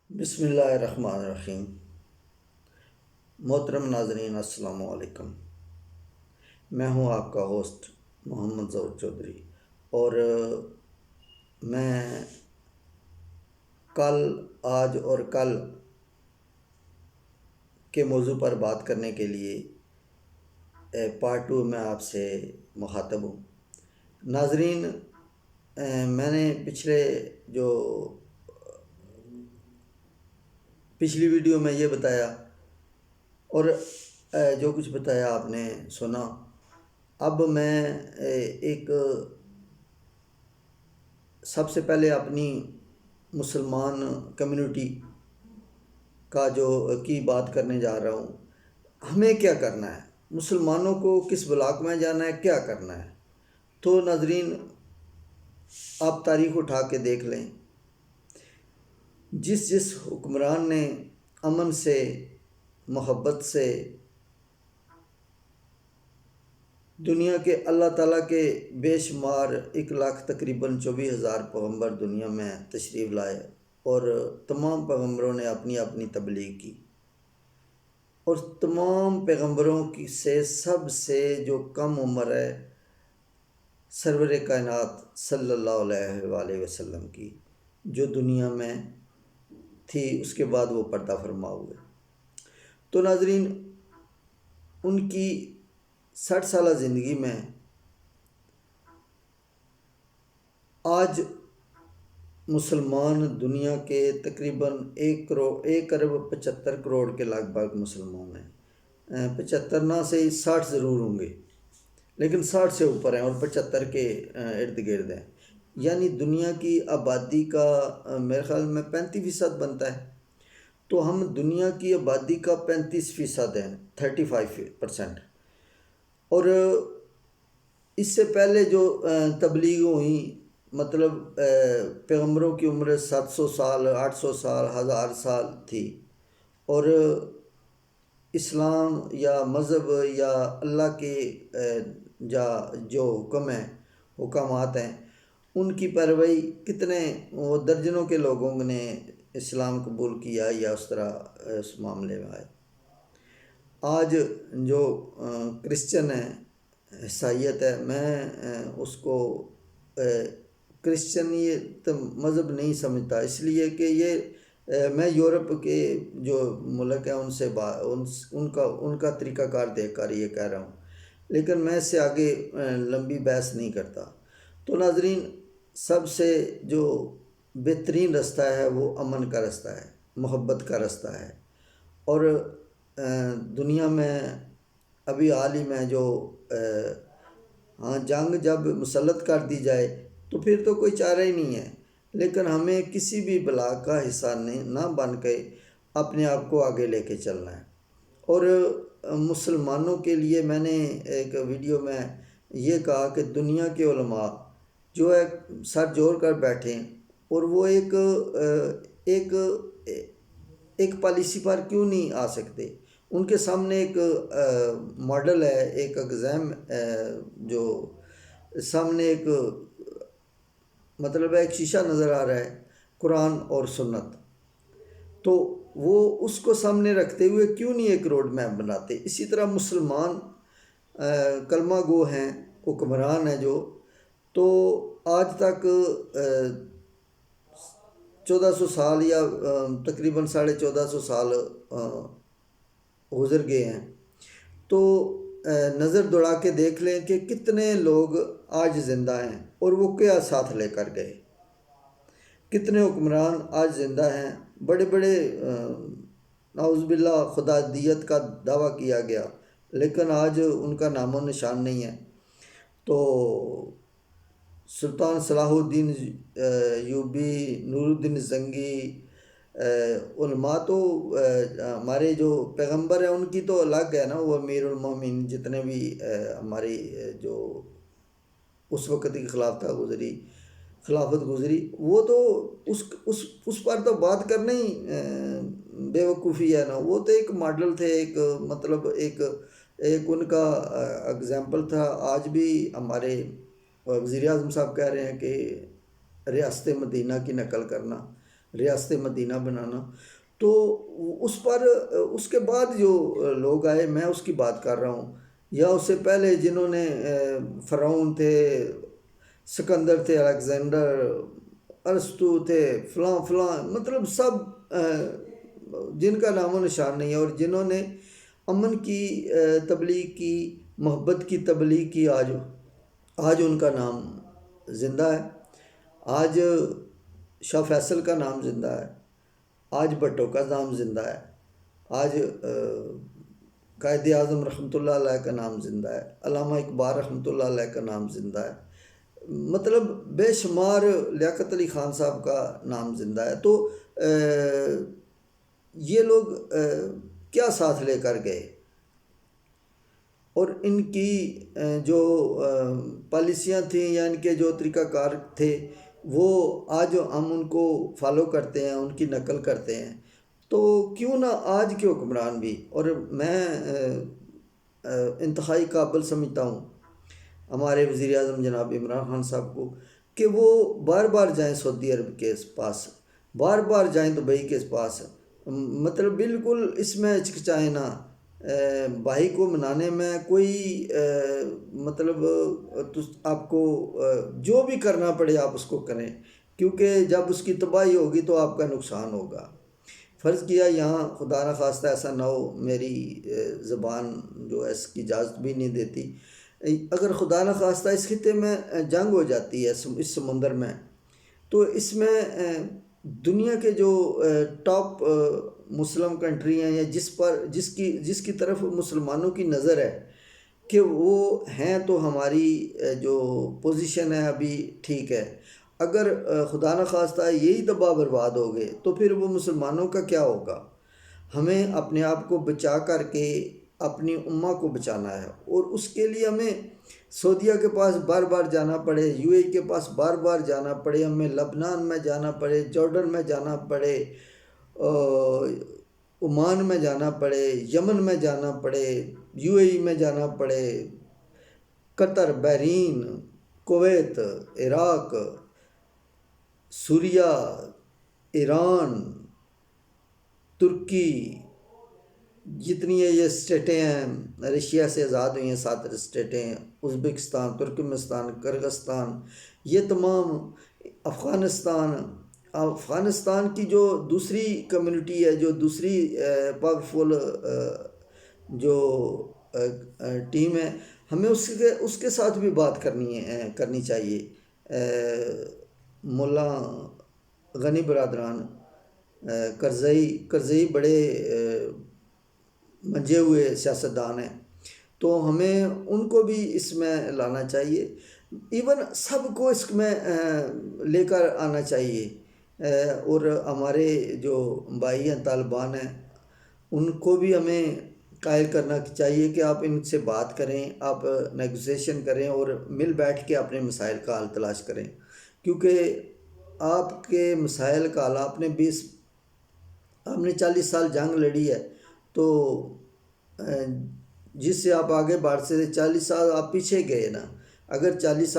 بسم اللہ الرحمن الرحیم۔ محترم ناظرین، السلام علیکم۔ میں ہوں آپ کا ہوسٹ محمد ظہور چودھری، اور میں آج اور کل کے موضوع پر بات کرنے کے لیے پارٹ 2 میں آپ سے مخاطب ہوں۔ ناظرین، میں نے پچھلی ویڈیو میں یہ بتایا، اور جو کچھ بتایا آپ نے سنا۔ اب میں ایک سب سے پہلے اپنی مسلمان کمیونٹی کی بات کرنے جا رہا ہوں۔ ہمیں کیا کرنا ہے؟ مسلمانوں کو کس بلاک میں جانا ہے؟ کیا کرنا ہے؟ تو ناظرین، آپ تاریخ اٹھا کے دیکھ لیں، جس حکمران نے امن سے، محبت سے، دنیا کے اللہ تعالیٰ کے بے شمار 1,00,000 تقریباً 24,000 پیغمبر دنیا میں تشریف لائے، اور تمام پیغمبروں نے اپنی اپنی تبلیغ کی، اور تمام پیغمبروں سے سب سے جو کم عمر ہے سرور کائنات صلی اللہ علیہ وآلہ وسلم کی، جو دنیا میں تھی، اس کے بعد وہ پردہ فرما ہوئے۔ تو ناظرین، ان کی 60 سالہ زندگی میں آج مسلمان دنیا کے تقریباً 1,75,00,000,000 کے لگ بھگ مسلمان ہیں۔ 75 نہ سے 60 ضرور ہوں گے، لیکن 60 سے اوپر ہیں، اور 75 کے ارد گرد ہیں۔ یعنی دنیا کی آبادی کا میرے خیال میں 35% بنتا ہے، تو ہم دنیا کی آبادی کا 35% ہیں، 35%۔ اور اس سے پہلے جو تبلیغ ہوئی، مطلب پیغمبروں کی عمر 700 سال، 800 سال، 1000 سال تھی، اور اسلام یا مذہب یا اللہ کے جو حکامات ہیں، ان کی پیروی کتنے درجنوں کے لوگوں نے اسلام قبول کیا، یا اس طرح اس معاملے میں آئے۔ آج جو کرسچن ہے، عیسائیت ہے، میں اس کو کرسچنیت مذہب نہیں سمجھتا، اس لیے کہ میں یورپ کے جو ملک ہیں ان کا طریقہ کار دیکھ کر یہ کہہ رہا ہوں، لیکن میں اس سے آگے لمبی بحث نہیں کرتا۔ تو ناظرین، سب سے جو بہترین رستہ ہے وہ امن کا رستہ ہے، محبت کا رستہ ہے۔ اور دنیا میں ابھی حال ہی میں جنگ جب مسلط کر دی جائے تو پھر تو کوئی چارہ ہی نہیں ہے، لیکن ہمیں کسی بھی بلاک کا حصہ نہ بن کے اپنے آپ کو آگے لے کے چلنا ہے۔ اور مسلمانوں کے لیے میں نے ایک ویڈیو میں یہ کہا کہ دنیا کے علماء جو ہے سر جوڑ کر بیٹھیں، اور وہ ایک پالیسی پر کیوں نہیں آ سکتے؟ ان کے سامنے ایک ماڈل ہے، ایک ایگزام جو سامنے ایک ایک شیشہ نظر آ رہا ہے، قرآن اور سنت، تو وہ اس کو سامنے رکھتے ہوئے کیوں نہیں ایک روڈ میپ بناتے؟ اسی طرح مسلمان کلمہ گو ہیں، حکمران ہیں، تو آج تک 1400 سال یا تقریباً 1450 سال گزر گئے ہیں، تو نظر دوڑا کے دیکھ لیں کہ کتنے لوگ آج زندہ ہیں، اور وہ کیا ساتھ لے کر گئے۔ کتنے حکمران آج زندہ ہیں، بڑے بڑے نعوذ باللہ خدا دیت کا دعویٰ کیا گیا، لیکن آج ان کا نام و نشان نہیں ہے۔ تو سلطان صلاح الدین ایوبی، نور الدین زنگی، علماء تو ہمارے جو پیغمبر ہیں ان کی تو الگ ہے نا، وہ امیر المومنین، جتنے بھی ہماری جو اس وقت کی خلافت گزری، وہ تو اس پر تو بات کرنا ہی بے وقوفی ہے نا۔ وہ تو ایک ماڈل تھے، ایک ان کا اگزامپل تھا۔ آج بھی ہمارے وزیر اعظم صاحب کہہ رہے ہیں کہ ریاست مدینہ کی نقل کرنا، ریاست مدینہ بنانا، تو اس پر اس کے بعد جو لوگ آئے، میں اس کی بات کر رہا ہوں، یا اس سے پہلے جنہوں نے فرعون تھے، سکندر تھے، الیگزینڈر، ارسطو تھے، فلاں فلاں، مطلب سب جن کا نام و نشان نہیں ہے، اور جنہوں نے امن کی تبلیغ کی، محبت کی تبلیغ کی، آج ان کا نام زندہ ہے، آج شاہ فیصل کا نام زندہ ہے، آج بھٹو کا نام زندہ ہے، آج قائد اعظم رحمۃ اللہ علیہ کا نام زندہ ہے، علامہ اقبال رحمۃ اللہ علیہ کا نام زندہ ہے، مطلب بے شمار، لیاقت علی خان صاحب کا نام زندہ ہے۔ تو یہ لوگ کیا ساتھ لے کر گئے، اور ان کی جو پالیسیاں تھیں یا ان کے جو طریقہ کار تھے، وہ آج ہم ان کو فالو کرتے ہیں، ان کی نقل کرتے ہیں، تو کیوں نہ آج کے حکمران بھی، اور میں انتہائی قابل سمجھتا ہوں ہمارے وزیر اعظم جناب عمران خان صاحب کو، کہ وہ بار بار جائیں سعودی عرب کے پاس، بار بار جائیں دبئی کے پاس، مطلب بالکل اس میں ہچکچائیں نہ، بھائی کو منانے میں کوئی مطلب آپ کو جو بھی کرنا پڑے آپ اس کو کریں، کیونکہ جب اس کی تباہی ہوگی تو آپ کا نقصان ہوگا۔ فرض کیا یہاں خدا نخواستہ ایسا نہ ہو، میری زبان جو ہے اس کی اجازت بھی نہیں دیتی، اگر خدا نخواستہ اس خطے میں جنگ ہو جاتی ہے، اس سمندر میں، تو اس میں دنیا کے جو ٹاپ مسلم کنٹری ہیں، یا جس کی طرف مسلمانوں کی نظر ہے کہ وہ ہیں، تو ہماری جو پوزیشن ہے ابھی ٹھیک ہے، اگر خدا نخواستہ یہی تباہ برباد ہو گئے تو پھر وہ مسلمانوں کا کیا ہوگا؟ ہمیں اپنے آپ کو بچا کر کے اپنی امہ کو بچانا ہے، اور اس کے لیے ہمیں سعودیہ کے پاس بار بار جانا پڑے، یو اے کے پاس بار بار جانا پڑے، ہمیں لبنان میں جانا پڑے، جارڈن میں جانا پڑے، عمان میں جانا پڑے، یمن میں جانا پڑے، یو اے ای میں جانا پڑے، قطر، بحرین، کویت، عراق، سوریہ، ایران، ترکی، جتنی یہ اسٹیٹیں ہیں رشیا سے آزاد ہوئی ہیں، 7 اسٹیٹیں، ازبکستان، ترکمنستان، کرغستان، یہ تمام، افغانستان کی جو دوسری کمیونٹی ہے، جو دوسری پاورفل جو ٹیم ہے، ہمیں اس کے ساتھ بھی بات کرنی چاہیے۔ مولا غنی برادران، کرزئی بڑے منجے ہوئے سیاستدان ہیں، تو ہمیں ان کو بھی اس میں لانا چاہیے، ایون سب کو اس میں لے کر آنا چاہیے، اور ہمارے جو بھائی ہیں طالبان ہیں، ان کو بھی ہمیں قائل کرنا چاہیے کہ آپ ان سے بات کریں، آپ نیگوسیشن کریں، اور مل بیٹھ کے اپنے مسائل کا حل تلاش کریں، کیونکہ آپ کے مسائل کا حل، آپ نے 40 سال جنگ لڑی ہے، تو جس سے آپ آگے بڑھ سے 40 سال آپ پیچھے گئے نا، اگر 40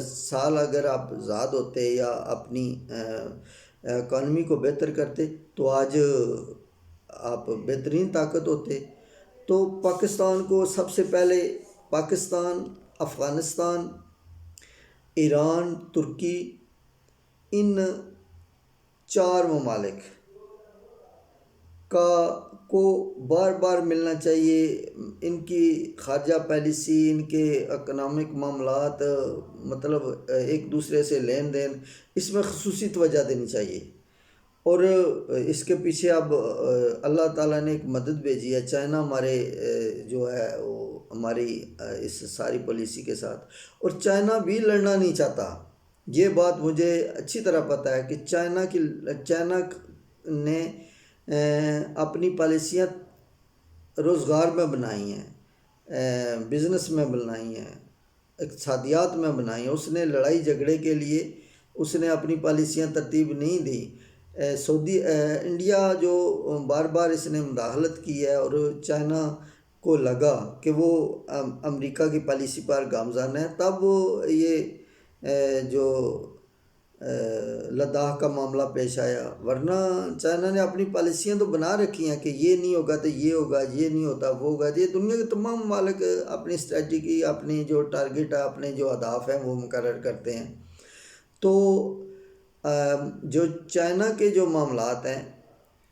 سال اگر آپ آزاد ہوتے یا اپنی اکانومی کو بہتر کرتے، تو آج آپ بہترین طاقت ہوتے۔ تو پاکستان کو سب سے پہلے، پاکستان، افغانستان، ایران، ترکی، ان 4 ممالک کو بار بار ملنا چاہیے، ان کی خارجہ پالیسی، ان کے اکنامک معاملات، مطلب ایک دوسرے سے لین دین، اس میں خصوصی توجہ دینی چاہیے، اور اس کے پیچھے اب اللہ تعالیٰ نے ایک مدد بھیجی ہے، چائنا ہمارے جو ہے وہ ہماری اس ساری پالیسی کے ساتھ، اور چائنا بھی لڑنا نہیں چاہتا، یہ بات مجھے اچھی طرح پتہ ہے کہ چائنا نے اپنی پالیسیاں روزگار میں بنائی ہیں، بزنس میں بنائی ہیں، اقتصادیات میں بنائی ہیں، اس نے لڑائی جھگڑے کے لیے اس نے اپنی پالیسیاں ترتیب نہیں دی۔ انڈیا جو بار بار اس نے مداخلت کی ہے، اور چائنا کو لگا کہ وہ امریکہ کی پالیسی پر گامزن ہے، تب یہ جو لداخ کا معاملہ پیش آیا، ورنہ چائنا نے اپنی پالیسیاں تو بنا رکھی ہیں کہ یہ نہیں ہوگا تو یہ ہوگا، یہ نہیں ہوتا وہ ہوگا۔ یہ دنیا کے تمام ممالک اپنی اسٹریٹجی، اپنی جو ٹارگٹ ہے، اپنے جو اہداف ہیں وہ مقرر کرتے ہیں۔ تو جو چائنا کے جو معاملات ہیں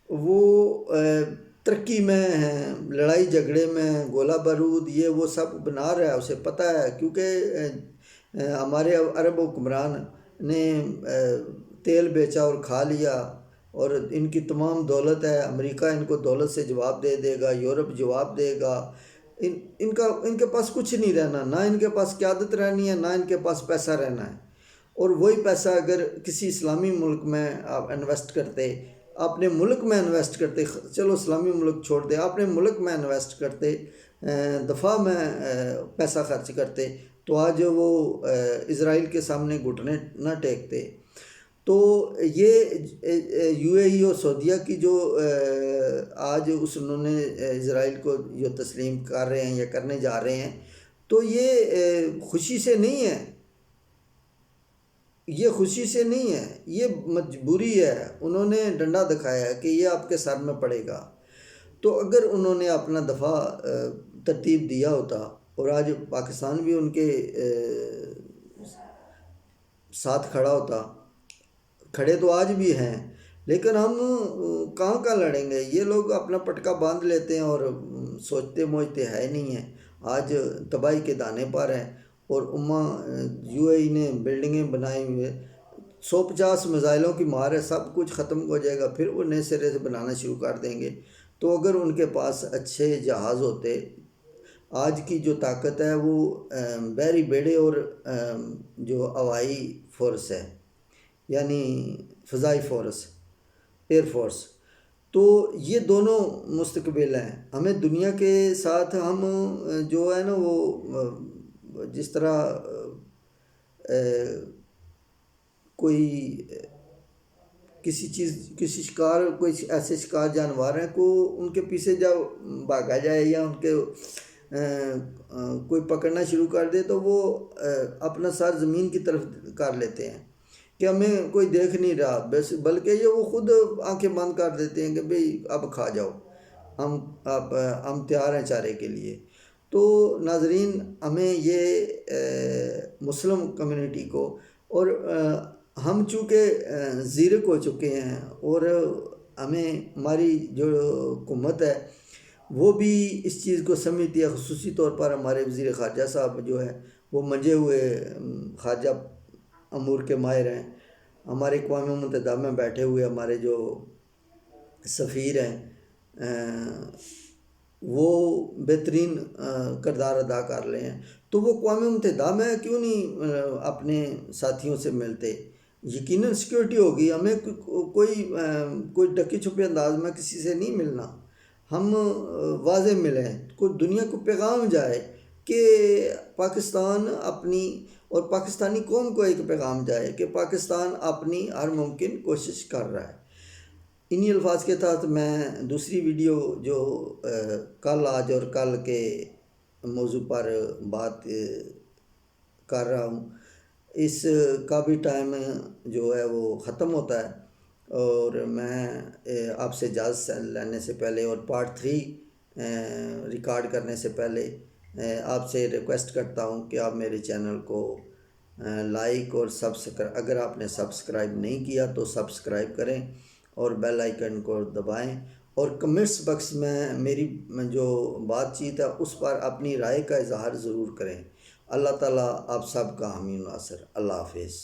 وہ ترقی میں ہیں، لڑائی جھگڑے میں، گولہ بارود یہ وہ سب بنا رہا ہے، اسے پتہ ہے، کیونکہ ہمارے عرب حکمران نے تیل بیچا اور کھا لیا، اور ان کی تمام دولت ہے، امریکہ ان کو دولت سے جواب دے گا، یورپ جواب دے گا، ان کے پاس کچھ نہیں رہنا، نہ ان کے پاس قیادت رہنی ہے، نہ ان کے پاس پیسہ رہنا ہے۔ اور وہی پیسہ اگر کسی اسلامی ملک میں آپ انویسٹ کرتے، اپنے ملک میں انویسٹ کرتے، چلو اسلامی ملک چھوڑ دے، اپنے ملک میں انویسٹ کرتے، دفاع میں پیسہ خرچ کرتے، تو آج وہ اسرائیل کے سامنے گھٹنے نہ ٹیکتے۔ تو یہ یو اے ای اور سعودیہ کی جو آج انہوں نے اسرائیل کو جو تسلیم کر رہے ہیں یا کرنے جا رہے ہیں، تو یہ خوشی سے نہیں ہے، یہ خوشی سے نہیں ہے، یہ مجبوری ہے۔ انہوں نے ڈنڈا دکھایا ہے کہ یہ آپ کے سر میں پڑے گا۔ تو اگر انہوں نے اپنا دفاع ترتیب دیا ہوتا، اور آج پاکستان بھی ان کے ساتھ کھڑا ہوتا، کھڑے تو آج بھی ہیں، لیکن ہم کہاں لڑیں گے؟ یہ لوگ اپنا پٹکا باندھ لیتے ہیں اور سوچتے موچتے ہے نہیں ہیں، آج تباہی کے دانے پر ہیں۔ اور یو اے ای نے بلڈنگیں بنائی ہوئے، 150 میزائلوں کی مار ہے، سب کچھ ختم ہو جائے گا، پھر وہ نئے سرے سے بنانا شروع کر دیں گے۔ تو اگر ان کے پاس اچھے جہاز ہوتے، آج کی جو طاقت ہے وہ بحری بیڑے اور جو ہوائی فورس ہے، یعنی فضائی فورس، ایئر فورس، تو یہ دونوں مستقبل ہیں۔ ہمیں دنیا کے ساتھ ہم جو ہے نا وہ جس طرح کوئی کسی شکار، کوئی ایسے شکار جانور ہیں کو ان کے پیچھے جب بھاگا جائے یا ان کے کوئی پکڑنا شروع کر دے، تو وہ اپنا سر زمین کی طرف کر لیتے ہیں کہ ہمیں کوئی دیکھ نہیں رہا، بلکہ یہ وہ خود آنکھیں بند کر دیتے ہیں کہ بھئی اب کھا جاؤ، ہم تیار ہیں چارے کے لیے۔ تو ناظرین، ہمیں یہ مسلم کمیونٹی کو، اور ہم چونکہ زیرک ہو چکے ہیں، اور ہماری جو حکومت ہے وہ بھی اس چیز کو سمجھتی ہے، خصوصی طور پر ہمارے وزیر خارجہ صاحب جو ہیں وہ منجے ہوئے خارجہ امور کے ماہر ہیں، ہمارے اقوام متحدہ میں بیٹھے ہوئے ہمارے جو سفیر ہیں وہ بہترین کردار ادا کر رہے ہیں۔ تو وہ اقوام متحدہ میں کیوں نہیں اپنے ساتھیوں سے ملتے؟ یقیناً سیکیورٹی ہوگی، ہمیں کوئی ڈکی چھپے انداز میں کسی سے نہیں ملنا، ہم واضح ملیں، کوئی دنیا کو پیغام جائے کہ پاکستان اپنی، اور پاکستانی قوم کو ایک پیغام جائے کہ پاکستان اپنی ہر ممکن کوشش کر رہا ہے۔ انہی الفاظ کے تحت میں دوسری ویڈیو جو کل، آج اور کل کے موضوع پر بات کر رہا ہوں، اس کا بھی ٹائم جو ہے وہ ختم ہوتا ہے، اور میں آپ سے اجازت لینے سے پہلے اور پارٹ 3 ریکارڈ کرنے سے پہلے آپ سے ریکویسٹ کرتا ہوں کہ آپ میرے چینل کو لائک اور اگر آپ نے سبسکرائب نہیں کیا تو سبسکرائب کریں، اور بیل آئیکن کو دبائیں، اور کمنٹس باکس میں میری جو بات چیت ہے اس پر اپنی رائے کا اظہار ضرور کریں۔ اللہ تعالیٰ آپ سب کا حامی و ناصر۔ اللہ حافظ۔